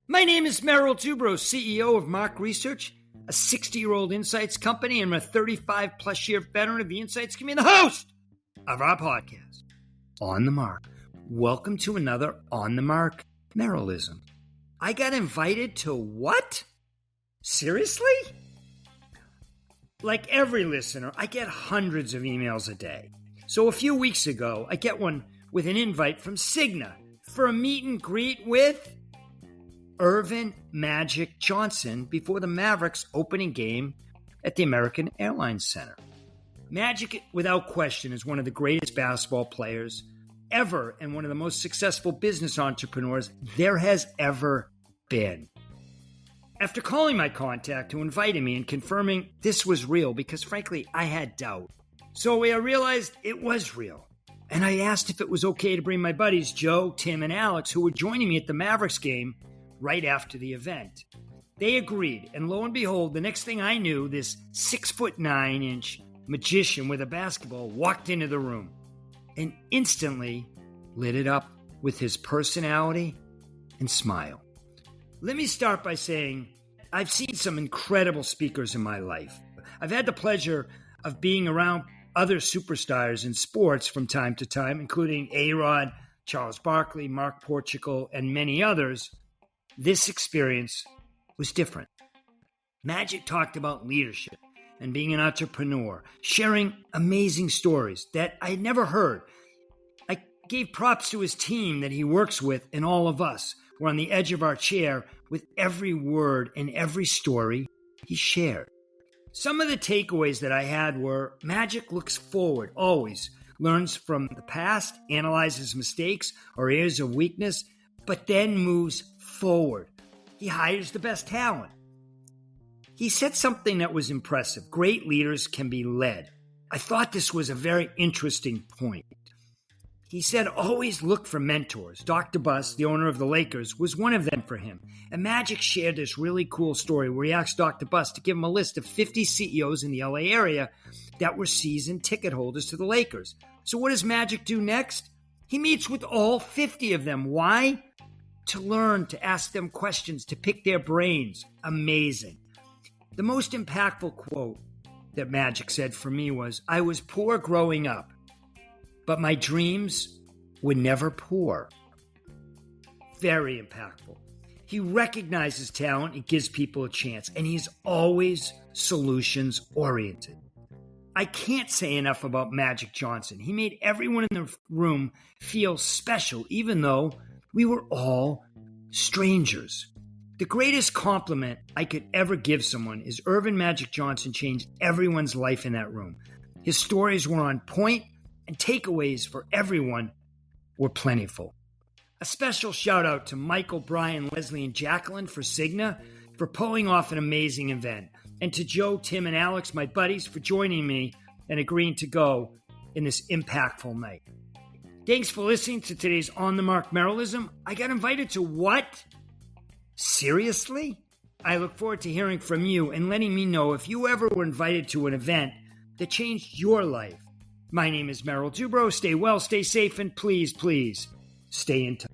My name is Merrill, CEO of Mark Research, a 60-year-old insights company, and I'm a 35-plus year veteran of the insights community, the host of our podcast, On the Mark. Welcome to another On the Mark Merrillism. I got invited to what? Seriously? Like every listener, I get hundreds of emails a day. So a few weeks ago, I get one with an invite from Cigna for a meet and greet with Earvin Magic Johnson before the Mavericks opening game at the American Airlines Center. Magic, without question, is one of the greatest basketball players ever and one of the most successful business entrepreneurs there has ever been. After calling my contact who invited me and confirming this was real, because frankly, I had doubt. So I realized it was real. And I asked if it was okay to bring my buddies Joe, Tim, and Alex, who were joining me at the Mavericks game right after the event. They agreed, and lo and behold, the next thing I knew, this 6'9" magician with a basketball walked into the room and instantly lit it up with his personality and smile. Let me start by saying I've seen some incredible speakers in my life. I've had the pleasure of being around other superstars in sports from time to time, including A-Rod, Charles Barkley, Mark Portugal, and many others. This experience was different. Magic talked about leadership and being an entrepreneur, sharing amazing stories that I had never heard. I gave props to his team that he works with, and all of us were on the edge of our chair with every word and every story he shared. Some of the takeaways that I had were Magic looks forward, always, learns from the past, analyzes mistakes or areas of weakness, but then moves forward. He hires the best talent. He said something that was impressive. Great leaders can be led. I thought this was a very interesting point. He said, always look for mentors. Dr. Buss, the owner of the Lakers, was one of them for him. And Magic shared this really cool story where he asked Dr. Buss to give him a list of 50 CEOs in the LA area that were season ticket holders to the Lakers. So what does Magic do next? He meets with all 50 of them. Why? To learn, to ask them questions, to pick their brains. Amazing. The most impactful quote that Magic said for me was, I was poor growing up, but my dreams were never poor. Very impactful. He recognizes talent and gives people a chance, and he's always solutions-oriented. I can't say enough about Magic Johnson. He made everyone in the room feel special, even though we were all strangers. The greatest compliment I could ever give someone is Earvin Magic Johnson changed everyone's life in that room. His stories were on point, and takeaways for everyone were plentiful. A special shout out to Michael, Brian, Leslie, and Jacqueline for Cigna for pulling off an amazing event, and to Joe, Tim, and Alex, my buddies, for joining me and agreeing to go in this impactful night. Thanks for listening to today's On the Mark Merrillism. I got invited to what? Seriously? I look forward to hearing from you and letting me know if you ever were invited to an event that changed your life. My name is Merrill Dubrow. Stay well, stay safe, and please, please stay in touch.